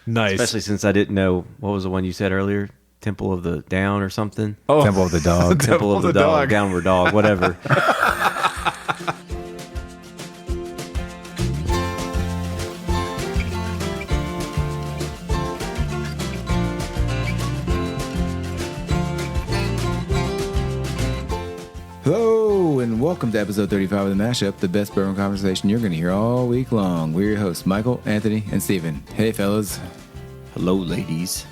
Nice. Especially since I didn't know, what was the one you said earlier? Temple of the Down or something? Oh, Temple of the Dog. Temple of the Dog, Downward Dog, whatever. Hello, and welcome to episode 35 of The Mashup, the best bourbon conversation you're going to hear all week long. We're your hosts, Michael, Anthony, and Steven. Hey, fellas. Hello, ladies.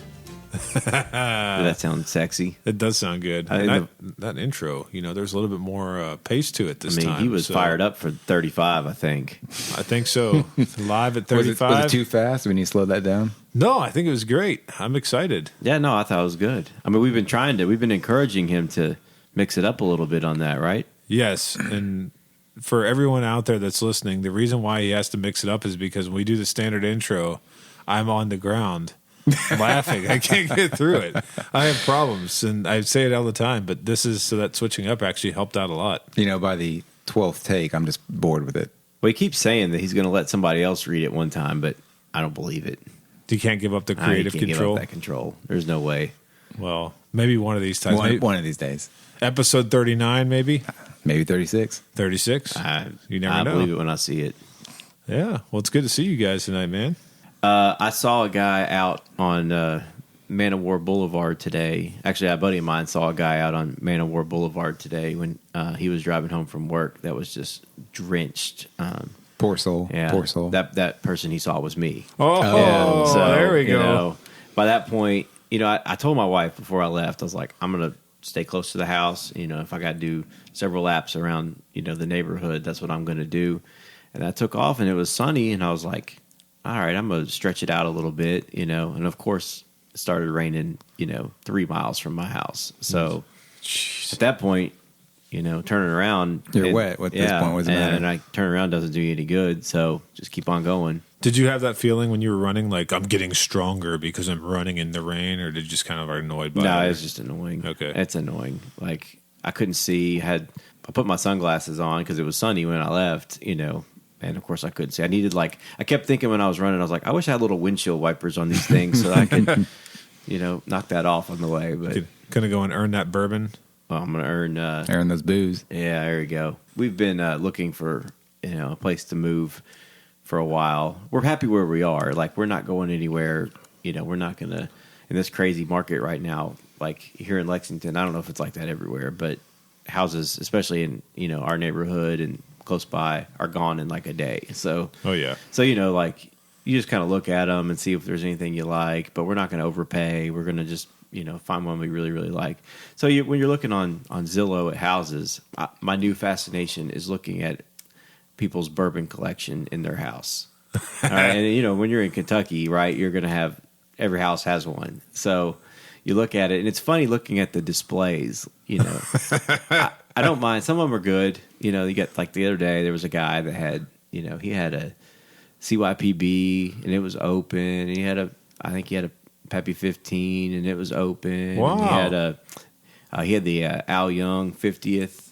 Did that sound sexy? It does sound good. That intro, there's a little bit more pace to it this time. He was fired up for 35, I think. I think so. Live at 35. Was it too fast? We need to slow that down? No, I think it was great. I'm excited. Yeah, no, I thought it was good. I mean, we've been encouraging him to mix it up a little bit on that, right? Yes, and for everyone out there that's listening, the reason why he has to mix it up is because when we do the standard intro, I'm on the ground laughing. I can't get through it. I have problems, and I say it all the time, but this is so that switching up actually helped out a lot. By the 12th take, I'm just bored with it. Well, he keeps saying that he's going to let somebody else read it one time, but I don't believe it. You can't give up the creative control? Give up that control. There's no way. Well, maybe one of these times. One of these days. Episode 39, maybe? Maybe 36. 36? You never know. I believe it when I see it. Yeah. Well, it's good to see you guys tonight, man. I saw a guy out on Man of War Boulevard today. Actually, a buddy of mine saw a guy out on Man of War Boulevard today when he was driving home from work that was just drenched. Poor soul. Yeah, Poor soul. That person he saw was me. Oh, so, there we go. By that point, I told my wife before I left, I was like, I'm going to stay close to the house. If I got to do several laps around, the neighborhood, that's what I'm going to do. And I took off, and it was sunny, and I was like, all right, I'm going to stretch it out a little bit, And of course, it started raining, 3 miles from my house. So at that point, turning around. You're wet at this point. What's the matter? And I turn around doesn't do you any good. So just keep on going. Did you have that feeling when you were running, like, I'm getting stronger because I'm running in the rain, or did you just kind of annoyed by it? No, it was just annoying. Okay. It's annoying. Like, I couldn't see. I put my sunglasses on because it was sunny when I left, and of course I couldn't see. I kept thinking when I was running, I was like, I wish I had little windshield wipers on these things so that I could, knock that off on the way. But gonna go and earn that bourbon. Well, I'm gonna earn those booze. Yeah, there you go. We've been looking for a place to move for a while. We're happy where we are. Like, we're not going anywhere. We're not gonna in this crazy market right now. Like here in Lexington, I don't know if it's like that everywhere, but houses, especially in our neighborhood and close by, are gone in like a day. So, oh yeah. So like you just kind of look at them and see if there's anything you like, but we're not going to overpay. We're going to just find one we really really like. So when you're looking on Zillow at houses, my new fascination is looking at people's bourbon collection in their house. All right, and when you're in Kentucky, right, you're going to have every house has one. So you look at it, and it's funny looking at the displays. I don't mind. Some of them are good. You get, like, the other day, there was a guy that had, he had a CYPB, and it was open. And I think he had a Peppy 15, and it was open. Wow. And he had the Al Young 50th.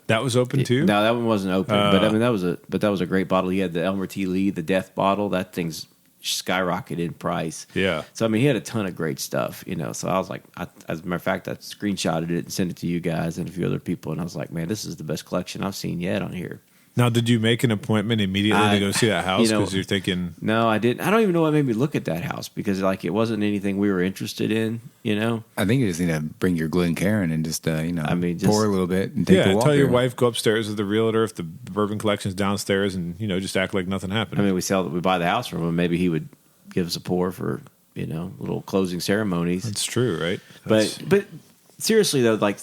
That was open too? No, that one wasn't open. But that was a great bottle. He had the Elmer T. Lee, the Death bottle. That thing's skyrocketed in price. Yeah. So he had a ton of great stuff. So I was like, as a matter of fact, I screenshotted it and sent it to you guys and a few other people, and I was like, man, this is the best collection I've seen yet on here. Now, did you make an appointment immediately to go see that house because you're thinking? No, I didn't. I don't even know what made me look at that house because it wasn't anything we were interested in. I think you just need to bring your Glencairn and just pour a little bit and take a walk. Tell your wife, go upstairs with the realtor if the bourbon collection's downstairs, and just act like nothing happened. We buy the house from him. Maybe he would give us a pour for little closing ceremonies. That's true, right? But seriously though, like,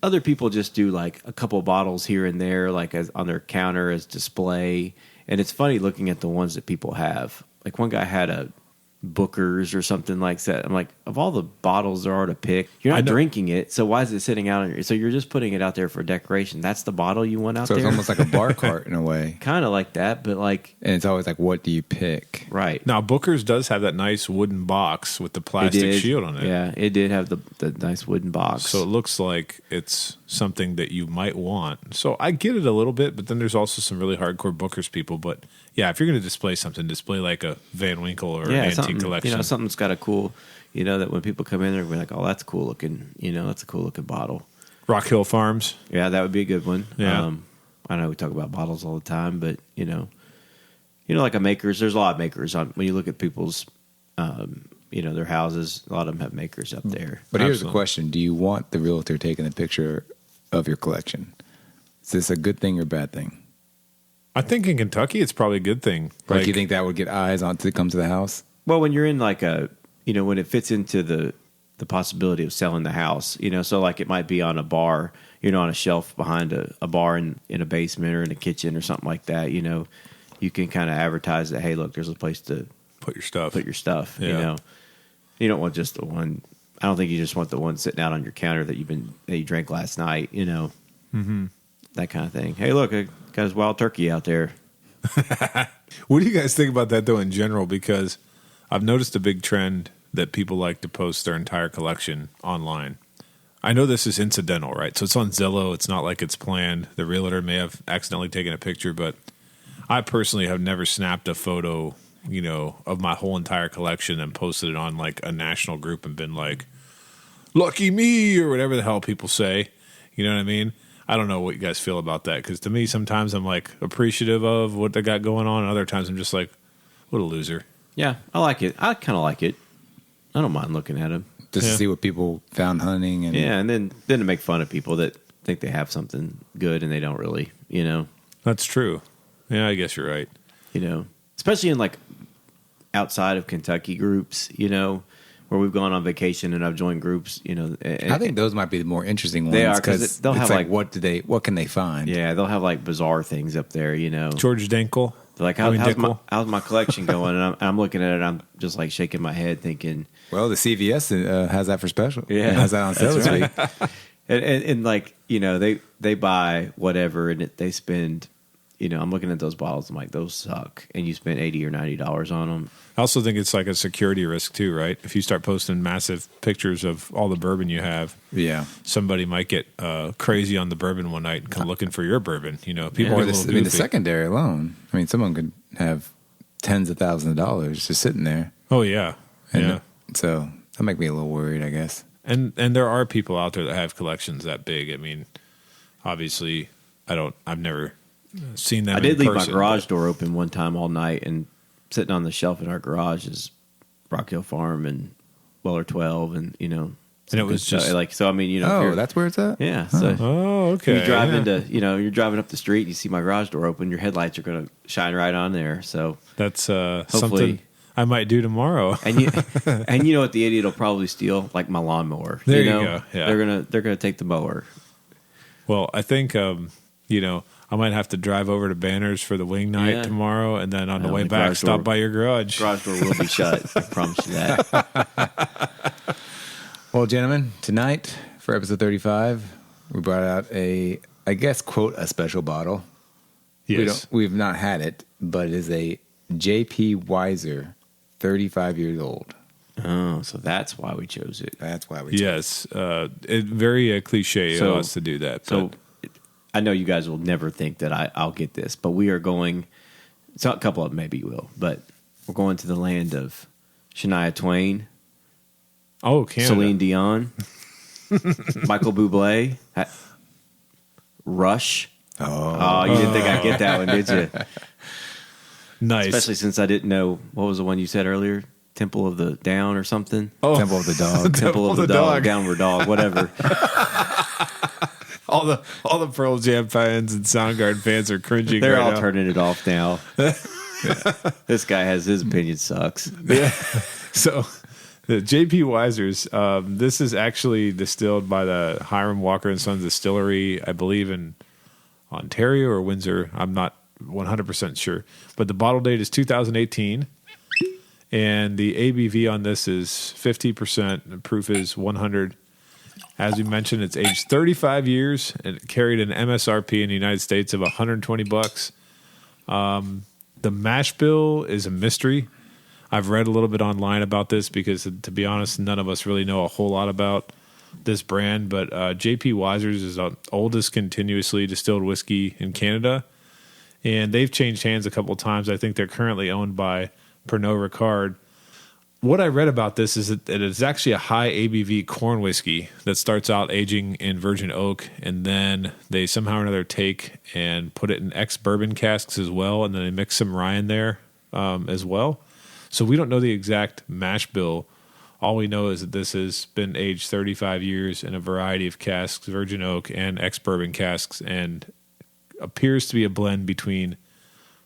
other people just do like a couple bottles here and there, like as on their counter as display. And it's funny looking at the ones that people have. Like, one guy had a Booker's or something like that. I'm like, of all the bottles there are to pick, you're not drinking it, so why is it sitting out on your? So you're just putting it out there for decoration. That's the bottle you want out there. So it's almost like a bar cart in a way. Kind of like that, but like, and it's always like, what do you pick? Right now, Booker's does have that nice wooden box with the plastic shield on it. Yeah, it did have the nice wooden box. So it looks like it's something that you might want. So I get it a little bit, but then there's also some really hardcore bookers people. But yeah, if you're going to display something, display like a Van Winkle or antique collection. Something that's got a cool, that when people come in, they're like, oh, that's cool looking, that's a cool looking bottle. Rock Hill Farms. Yeah, that would be a good one. Yeah. I know we talk about bottles all the time, but like a makers. There's a lot of makers on when you look at people's, their houses. A lot of them have makers up there. But here's the question: do you want the realtor taking a picture of your collection? Is this a good thing or bad thing? I think in Kentucky, it's probably a good thing. Like, you think that would get eyes on to come to the house? Well, when you're in like when it fits into the possibility of selling the house, so like it might be on a bar, on a shelf behind a bar in a basement or in a kitchen or something like that, you can kind of advertise that, hey, look, there's a place to put your stuff. Yeah. You don't want just the one. I don't think you just want the one sitting out on your counter that you drank last night, Mm-hmm. that kind of thing. Hey, look, I got his wild turkey out there. What do you guys think about that, though, in general? Because I've noticed a big trend that people like to post their entire collection online. I know this is incidental, right? So it's on Zillow. It's not like it's planned. The realtor may have accidentally taken a picture, but I personally have never snapped a photo, of my whole entire collection and posted it on like a national group and been like, lucky me, or whatever the hell people say. You know what I mean? I don't know what you guys feel about that, because to me, sometimes I'm like appreciative of what they got going on, and other times I'm just like, what a loser. Yeah, I like it. I kind of like it. I don't mind looking at them. Just to see what people found hunting. And then to make fun of people that think they have something good and they don't really, That's true. Yeah, I guess you're right. Especially in like outside of Kentucky groups, where we've gone on vacation and I've joined groups, and I think those miit be the more interesing ones. They are, because they'll have like what can they find? Yeah, they'll have like bizarre things up there, George Dinkle. They're like, how's my collection going? And I'm looking at it, I'm just like shaking my head thinking, well, the CVS has that for special. Yeah. It has that on sale this week. And like, they buy whatever and they spend, I'm looking at those bottles, I'm like, those suck. And you spend $80 or $90 on them. I also think it's like a security risk too, right? If you start posting massive pictures of all the bourbon you have, yeah, somebody might get crazy on the bourbon one night and come looking for your bourbon. People or get the secondary alone. Someone could have tens of thousands of dollars just sitting there. Oh yeah, yeah. So that make me a little worried, I guess. And there are people out there that have collections that big. Obviously, I've never seen them. I did leave my person, garage door open one time all night, and sitting on the shelf in our garage is Rock Hill Farm and Weller 12, and and it was just like, so. That's where it's at. Yeah. So okay. You drive into, you're driving up the street, and you see my garage door open. Your headlights are going to shine right on there. So that's hopefully something I might do tomorrow. And you know what the idiot will probably steal? Like my lawnmower. There you go. Yeah. They're gonna take the mower. Well, I think I might have to drive over to Banners for the wing night tomorrow, and then on the way back, stop by your garage. Garage door will be shut. I promise you that. Well, gentlemen, tonight for episode 35, we brought out I guess, quote, a special bottle. Yes. We've not had it, but it is a J.P. Weiser, 35 years old. Oh, so that's why we chose it. That's why we chose it. Yes. Very cliche of us to do that. So I know you guys will never think that I'll get this, but we are going, so a couple of them maybe you will, but we're going to the land of Shania Twain. Oh, Canada. Celine Dion. Michael Bublé. Rush. Oh, you didn't think I'd get that one, did you? Nice. Especially since I didn't know, what was the one you said earlier? Temple of the Down or something? Oh. Temple of the Dog. Temple of the Dog. Downward Dog, whatever. all the Pearl Jam fans and Soundgarden fans are cringing. They're right all now. turning it off now. This guy has his opinion sucks. Yeah. So the J.P. Weiser's, this is actually distilled by the Hiram Walker and Sons Distillery, I believe in Ontario or Windsor. I'm not 100% sure. But the bottle date is 2018. And the ABV on this is 50%. The proof is 100. As we mentioned, it's aged 35 years and it carried an MSRP in the United States of $120. The mash bill is a mystery. I've read a little bit online about this because, to be honest, none of us really know a whole lot about this brand, but J.P. Wiser's is the oldest continuously distilled whiskey in Canada, and they've changed hands a couple of times. I think they're currently owned by Pernod Ricard. What I read about this is that it's actually a high ABV corn whiskey that starts out aging in virgin oak, and then they somehow or another take and put it in ex-bourbon casks as well, and then they mix some rye in there as well. So we don't know the exact mash bill. All we know is that this has been aged 35 years in a variety of casks, virgin oak and ex-bourbon casks, and appears to be a blend between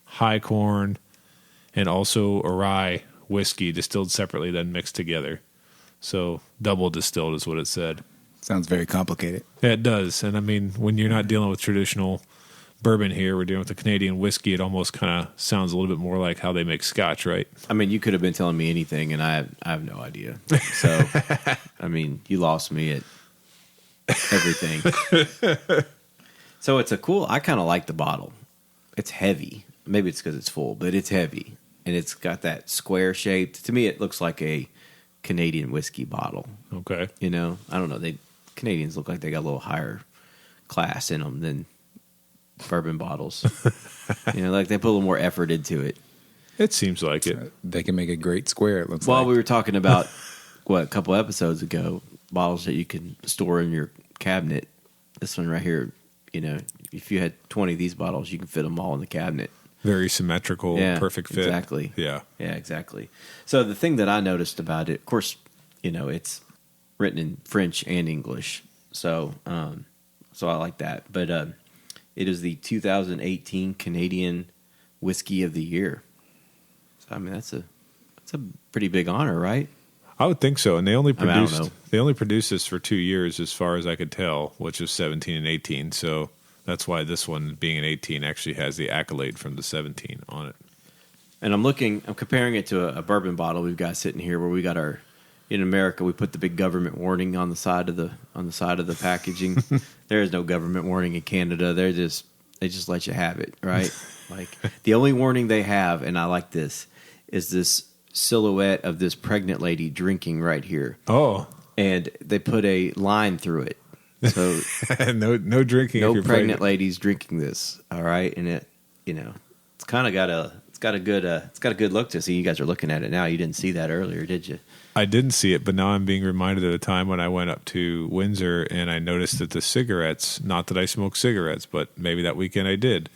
high corn and also a rye whiskey distilled separately, then mixed together. So double distilled is what it said. Sounds very complicated. Yeah, it does. And I mean, when you're not dealing with traditional bourbon here, we're dealing with the Canadian whiskey. It almost kind of sounds a little bit more like how they make Scotch, right? I mean, you could have been telling me anything, and I have no idea. So, I mean, you lost me at everything. So it's I kind of like the bottle. It's heavy. Maybe it's because it's full, but it's heavy. And it's got that square shape. To me, it looks like a Canadian whiskey bottle. Okay. You know, I don't know. Canadians look like they got a little higher class in them than bourbon bottles. You know, like they put a little more effort into it. It seems like it. They can make a great square, it looks Well, like. we were talking about, a couple episodes ago, bottles that you can store in your cabinet. This one right here, you know, if you had 20 of these bottles, you can fit them all in the cabinet. Very symmetrical, perfect fit. Exactly. Yeah. Yeah, exactly. So the thing that I noticed about it, of course, you know, it's written in French and English. So so I like that. But it is the 2018 Canadian Whiskey of the Year. So I mean that's a pretty big honor, right? I would think so. And they only I don't produced know. this for 2 years as far as I could tell, which was 17 and 18. So that's why this one, being an 18, actually has the accolade from the 17 on it. And I'm comparing it to a bourbon bottle we've got sitting here, where we got in America, we put the big government warning on the side of the packaging. There is no government warning in Canada. They just let you have it, right? Like the only warning they have, and I like this, is this silhouette of this pregnant lady drinking right here. Oh. And they put a line through it. So no drinking. No if you're pregnant ladies drinking this. All right, and it, you know, it's kind of got a good look to it. See, you guys are looking at it now. You didn't see that earlier, did you? I didn't see it, but now I'm being reminded of a time when I went up to Windsor and I noticed that the cigarettes, not that I smoke cigarettes, but maybe that weekend I did,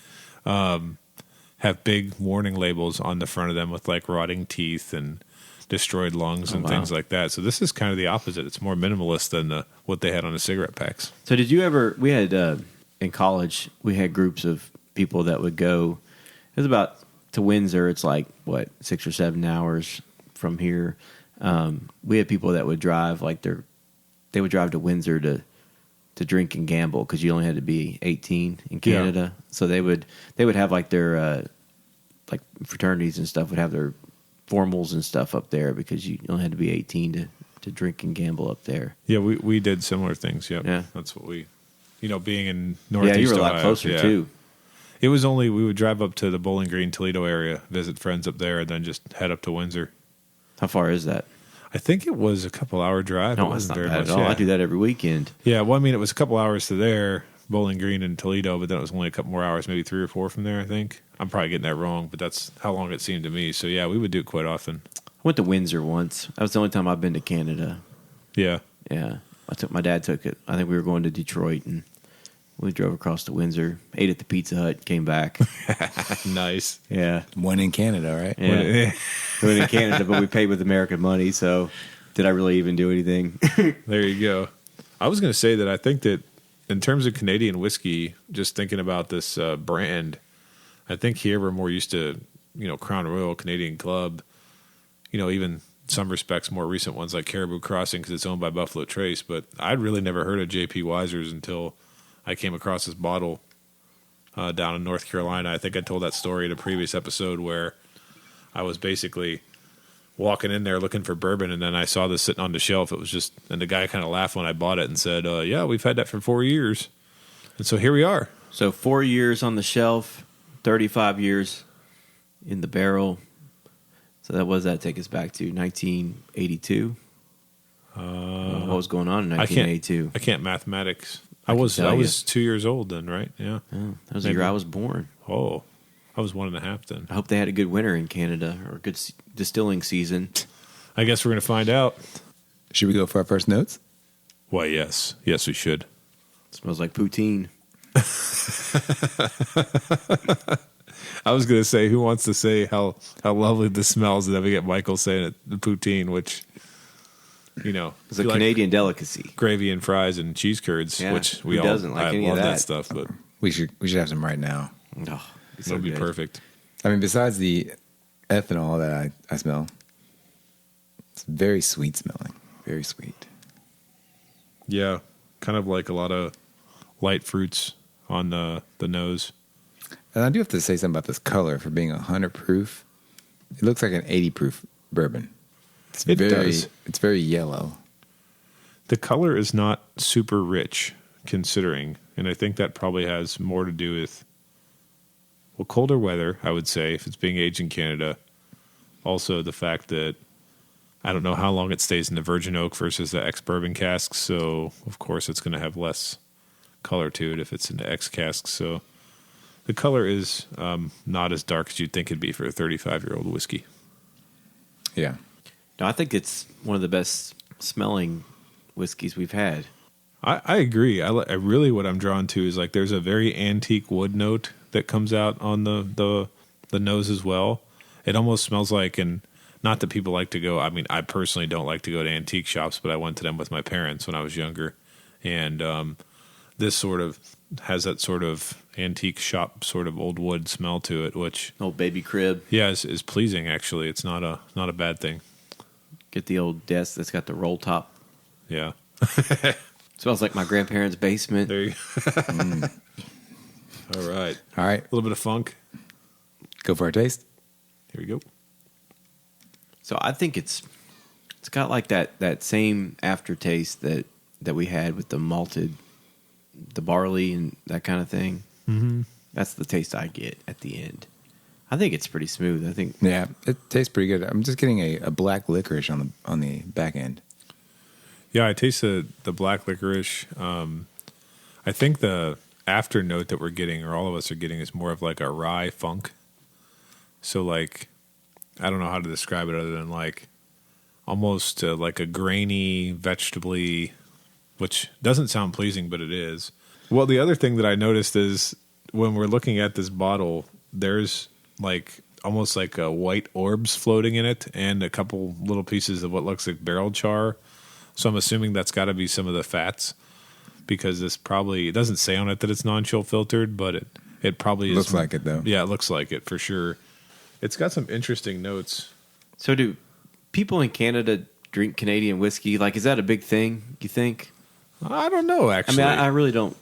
have big warning labels on the front of them with like rotting teeth and destroyed lungs and things like that. So this is kind of the opposite. It's more minimalist than what they had on the cigarette packs. So did you ever, we had, in college, we had groups of people that would go, it was about, to Windsor, it's like, 6 or 7 hours from here. We had people that would drive, they would drive to Windsor to drink and gamble, because you only had to be 18 in Canada. Yeah. So they would have like their, like fraternities and stuff would have their formals and stuff up there, because you only had to be 18 to drink and gamble up there. Yeah, we did similar things. Yep. Yeah. That's what we, being in Northeast Ohio. Yeah, you were a lot closer too. It was only, we would drive up to the Bowling Green, Toledo area, visit friends up there, and then just head up to Windsor. How far is that? I think it was a couple-hour drive. No, it's not bad at all. I do that every weekend. Yeah, well, I mean, it was a couple hours to there, Bowling Green and Toledo, but then it was only a couple more hours, maybe 3 or 4 from there, I think. I'm probably getting that wrong, but that's how long it seemed to me. So, yeah, we would do it quite often. I went to Windsor once. That was the only time I've been to Canada. Yeah. Yeah. My dad took it. I think we were going to Detroit, and we drove across to Windsor, ate at the Pizza Hut, came back. Nice. Yeah. One in Canada, right? Yeah. One in Canada, but we paid with American money, so did I really even do anything? There you go. I was going to say that I think that in terms of Canadian whiskey, just thinking about this brand, I think here we're more used to, Crown Royal, Canadian Club, even some respects more recent ones like Caribou Crossing because it's owned by Buffalo Trace. But I'd really never heard of J.P. Wiser's until I came across this bottle down in North Carolina. I think I told that story in a previous episode where I was basically walking in there looking for bourbon, and then I saw this sitting on the shelf. It was just, and the guy kind of laughed when I bought it and said, yeah, we've had that for 4 years. And so here we are. So 4 years on the shelf, 35 years in the barrel. So that take us back to 1982? What was going on in I 1982? can't mathematics. I I can was tell you. 2 years old then, right? Yeah. Oh, that was the Maybe. year I was born. Oh, I was 1.5 then. I hope they had a good winter in Canada or a good distilling season. I guess we're going to find out. Should we go for our first notes? Why, yes. Yes, we should. Smells like poutine. I was going to say, who wants to say how lovely this smells, and then we get Michael saying it, the poutine, which, you know, It's a if you Canadian delicacy. like gravy and fries and cheese curds, Yeah, which who we all doesn't like I any love of that that? stuff, but We should have some right now. Oh, it would be perfect. I mean, besides the ethanol that I smell, it's very sweet smelling. Very sweet. Yeah, kind of like a lot of light fruits on the nose. And I do have to say something about this color for being 100 proof. It looks like an 80 proof bourbon. It does. It's very yellow. The color is not super rich, considering, and I think that probably has more to do with, well, colder weather, I would say, if it's being aged in Canada. Also, the fact that I don't know how long it stays in the virgin oak versus the ex-bourbon casks, so of course it's going to have less color to it if it's in the ex casks. So the color is not as dark as you'd think it'd be for a 35-year-old whiskey. Yeah. No, I think it's one of the best smelling whiskeys we've had. I agree. I really what I'm drawn to is like there's a very antique wood note that comes out on the nose as well. It almost smells like, and not that people like to go. I mean, I personally don't like to go to antique shops, but I went to them with my parents when I was younger, and this sort of has that sort of antique shop sort of old wood smell to it, which Old baby crib. yeah is pleasing. Actually, it's not a bad thing. Get the old desk that's got the roll top. Yeah, Smells like my grandparents' basement. there you go. All right, All right. a little bit of funk. Go for a taste. Here we go. So I think it's got like that same aftertaste that we had with the malted, the barley and that kind of thing. Mm-hmm. That's the taste I get at the end. I think it's pretty smooth. I think Yeah, it tastes pretty good. I'm just getting a black licorice on the back end. Yeah, I taste the black licorice. I think the after note that we're getting, or all of us are getting, is more of like a rye funk. So like, I don't know how to describe it other than like almost like a grainy, vegetably, which doesn't sound pleasing, but it is. Well, the other thing that I noticed is when we're looking at this bottle, there's like almost like white orbs floating in it and a couple little pieces of what looks like barrel char. So I'm assuming that's got to be some of the fats, because this probably, it doesn't say on it that it's non-chill filtered, but it probably is. Looks like it though. Yeah, it looks like it for sure. It's got some interesting notes. so. Do people in Canada drink Canadian whiskey? Like, is that a big thing? You think? I don't know, I actually. mean, I really don't.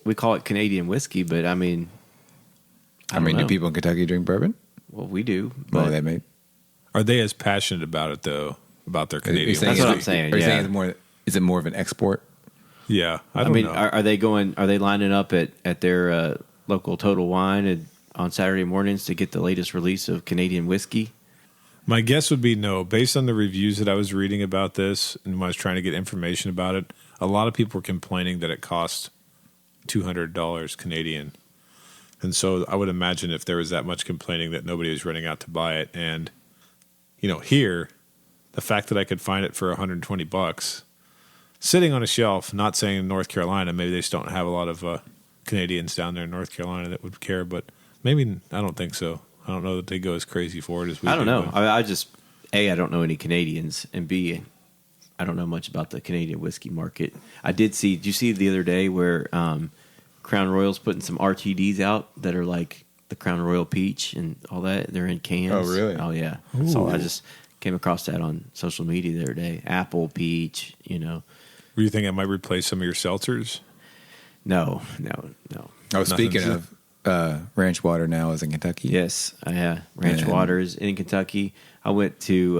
We call it Canadian whiskey, but I mean, I mean, don't do know. people in Kentucky drink bourbon? Well, we do. Well, But they may. Are they as passionate about it though? About their Canadian? You're saying That's what it's- I'm saying, Are you yeah. saying it's more? Is it more of an export? Yeah, I I don't mean, know. are they going? Are they lining up at their local Total Wine on Saturday mornings to get the latest release of Canadian whiskey? My guess would be no. Based on the reviews that I was reading about this and when I was trying to get information about it, a lot of people were complaining that it cost $200 Canadian. And so I would imagine if there was that much complaining that nobody was running out to buy it. And, you know, here, the fact that I could find it for $120 sitting on a shelf, not saying in North Carolina, maybe they just don't have a lot of Canadians down there in North Carolina that would care, but maybe, I don't think so. I don't know that they go as crazy for it as we do. I don't know. but- I just A, I don't know any Canadians, and B, I don't know much about the Canadian whiskey market. I did see. Did you see the other day where Crown Royal's putting some RTDs out that are like the Crown Royal Peach and all that? They're in cans. Oh, really? Oh, yeah. So I Ooh. just came across that on social media the other day. Apple, peach. Were you thinking it might replace some of your seltzers? No. Oh, speaking Nothing's- of ranch water, now is in Kentucky. Yes, yeah. Ranch And- Waters in Kentucky. I went to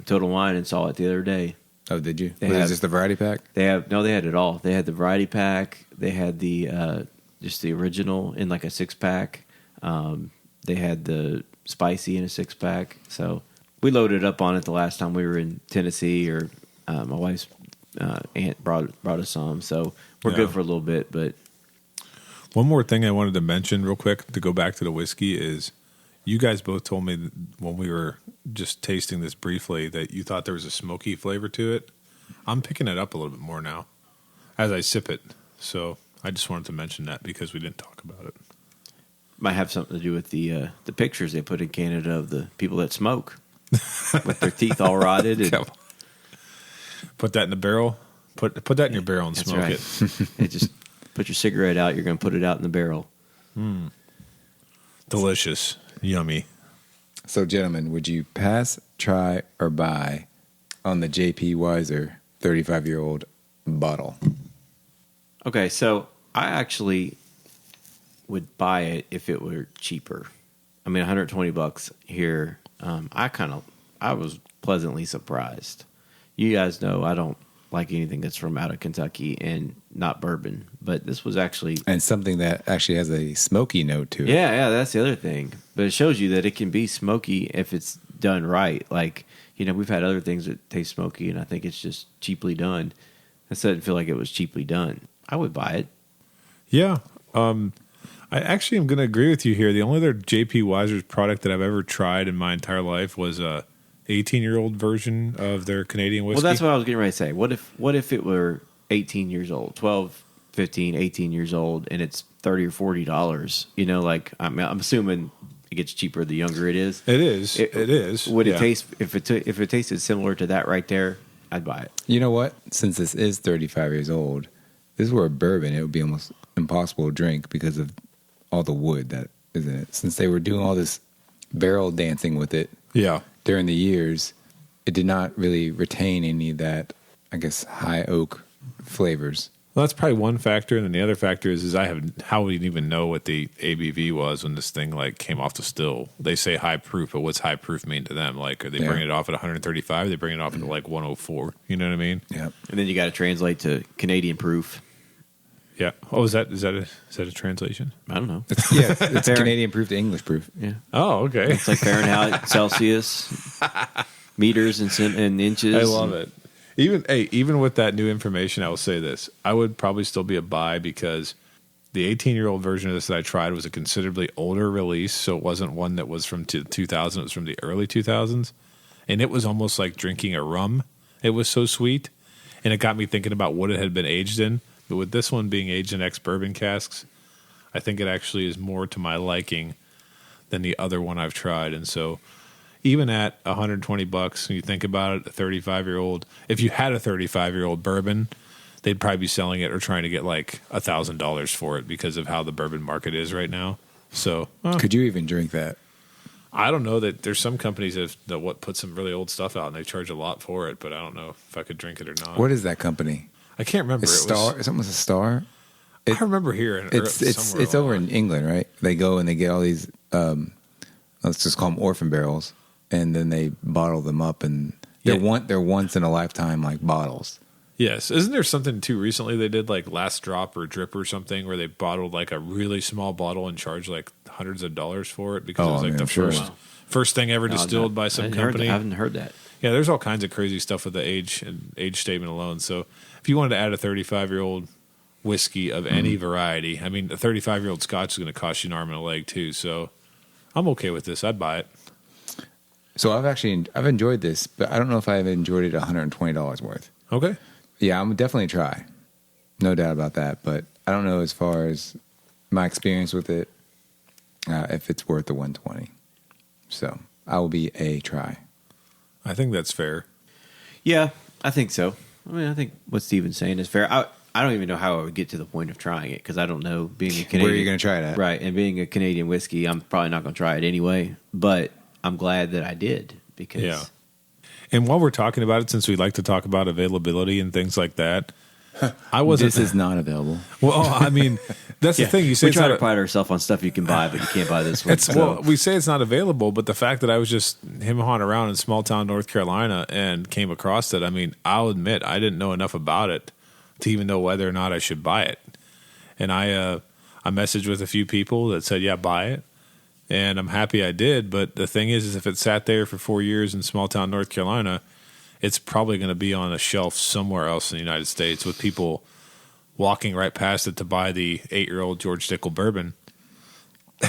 Total Wine and saw it the other day. Oh, did you? They Was it have- just the variety pack? They had it all. They had the variety pack. They had the just the original in like a 6-pack. They had the spicy in a 6-pack. So we loaded up on it the last time we were in Tennessee, or my wife's aunt brought us some, so we're good for a little bit. But one more thing I wanted to mention real quick to go back to the whiskey is you guys both told me that when we were just tasting this briefly that you thought there was a smoky flavor to it. I'm picking it up a little bit more now as I sip it. So I just wanted to mention that because we didn't talk about it. might have something to do with the pictures they put in Canada of the people that smoke with their teeth all rotted. And, put that in the barrel. Put that in your barrel and smoke it. It just put your cigarette out. You're going to put it out in the barrel. Delicious. Yummy. So, gentlemen, would you pass, try, or buy on the J.P. Weiser 35-year-old bottle? Okay, so I actually would buy it if it were cheaper. I mean, $120 here. I was pleasantly surprised. You guys know I don't like anything that's from out of Kentucky and not bourbon, but this was actually... And something that actually has a smoky note to it. Yeah, that's the other thing. But it shows you that it can be smoky if it's done right. Like, we've had other things that taste smoky, and I think it's just cheaply done. This didn't feel like it was cheaply done. I would buy it. Yeah. I actually am going to agree with you here. The only other J.P. Weiser's product that I've ever tried in my entire life was a 18-year-old version of their Canadian whiskey. Well, that's what I was getting ready to say. What if it were 18 years old, 12, 15, 18 years old, and it's $30 or $40? I'm assuming it gets cheaper the younger it is. It is. It is. Would it taste if it tasted similar to that right there? I'd buy it. You know what? Since this is 35 years old, this were a bourbon. It would be almost impossible to drink because of all the wood that is in it. Since they were doing all this barrel dancing with it. Yeah. During the years, it did not really retain any of that, I guess, high oak flavors. Well, that's probably one factor, and then the other factor is how we didn't even know what the ABV was when this thing came off the still. They say high proof, but what's high proof mean to them? Are they bringing it off at 135? They bring it off at 104. You know what I mean? Yeah. And then you got to translate to Canadian proof. Yeah. Oh, is that a translation? I don't know. It's Canadian proof to English proof. Yeah. Oh, okay. It's like Fahrenheit, Celsius, meters and inches. I love it. Even with that new information, I will say this: I would probably still be a buy because the 18-year-old version of this that I tried was a considerably older release, so it wasn't one that was from 2000. It was from the early 2000s, and it was almost like drinking a rum. It was so sweet, and it got me thinking about what it had been aged in. But with this one being aged in ex-bourbon casks, I think it actually is more to my liking than the other one I've tried. And so even at $120, when you think about it, a 35-year-old, if you had a 35-year-old bourbon, they'd probably be selling it or trying to get $1,000 for it because of how the bourbon market is right now. So could you even drink that? I don't know. That there's some companies that put some really old stuff out and they charge a lot for it, but I don't know if I could drink it or not. What is that company? I can't remember. Something with a Star. I remember hearing it's over in England, right? They go and they get all these let's just call them orphan barrels, and then they bottle them up, and they're once in a lifetime bottles. Yes, isn't there something too recently they did Last Drop or Drip or something where they bottled a really small bottle and charged hundreds of dollars for it because it was the first thing ever distilled by some company. I haven't heard that. Yeah, there's all kinds of crazy stuff with the age and age statement alone. So if you wanted to add a 35-year-old whiskey of any variety, I mean, a 35-year-old Scotch is going to cost you an arm and a leg too. So I'm okay with this. I'd buy it. So I've enjoyed this, but I don't know if I've enjoyed it $120 worth. Okay. Yeah, I'm definitely try. No doubt about that. But I don't know as far as my experience with it, if it's worth the $120. So I will be a try. I think that's fair. Yeah, I think so. I mean, I think what Steven's saying is fair. I don't even know how I would get to the point of trying it because I don't know being a Canadian. Where are you going to try it at? Right, and being a Canadian whiskey, I'm probably not going to try it anyway. But I'm glad that I did because. Yeah. And while we're talking about it, since we like to talk about availability and things like that, This is not available. Well, I mean, that's the thing. You say we try to pride ourselves on stuff you can buy, but you can't buy this one. Well, we say it's not available, but the fact that I was just him-hawing around in small town North Carolina and came across it, I mean, I'll admit I didn't know enough about it to even know whether or not I should buy it. And I messaged with a few people that said, yeah, buy it. And I'm happy I did. But the thing is if it sat there for 4 years in small town North Carolina it's probably going to be on a shelf somewhere else in the United States with people walking right past it to buy the 8-year-old George Dickel bourbon. I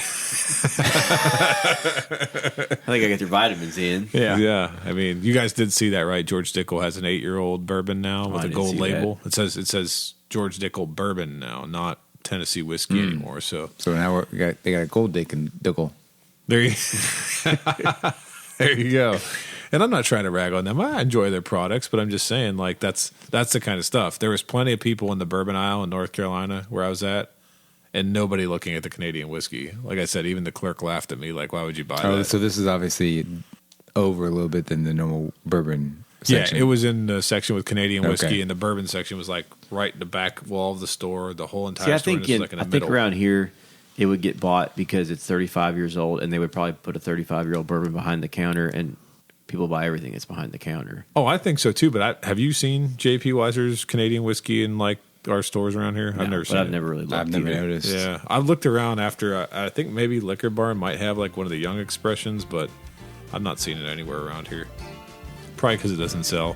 think I got your vitamins in. Yeah. I mean, you guys did see that, right? George Dickel has an 8-year-old bourbon now with a gold label. It says George Dickel bourbon now, not Tennessee whiskey anymore. So now they got a gold Dickel. There you, there you go. And I'm not trying to rag on them. I enjoy their products, but I'm just saying, like, that's the kind of stuff. There was plenty of people in the bourbon aisle in North Carolina where I was at, and nobody looking at the Canadian whiskey. Like I said, even the clerk laughed at me, like, why would you buy that? So this is obviously over a little bit than the normal bourbon section. Yeah, it was in the section with Canadian whiskey, and the bourbon section was like right in the back wall of the store. The whole entire store was like in the middle. I think around here it would get bought because it's 35 years old, and they would probably put a 35-year-old bourbon behind the counter, and people buy everything that's behind the counter. Oh, I think so too. But have you seen J.P. Weiser's Canadian whiskey in like our stores around here? No, I've never seen. I've never really looked. I've never noticed. Yeah, I've looked around after. I think maybe Liquor Barn might have like one of the young expressions, but I've not seen it anywhere around here. Probably because it doesn't sell.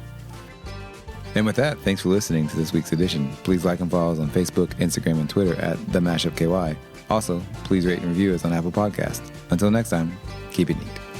And with that, thanks for listening to this week's edition. Please like and follow us on Facebook, Instagram, and Twitter at TheMashupKY. Also, please rate and review us on Apple Podcasts. Until next time, keep it neat.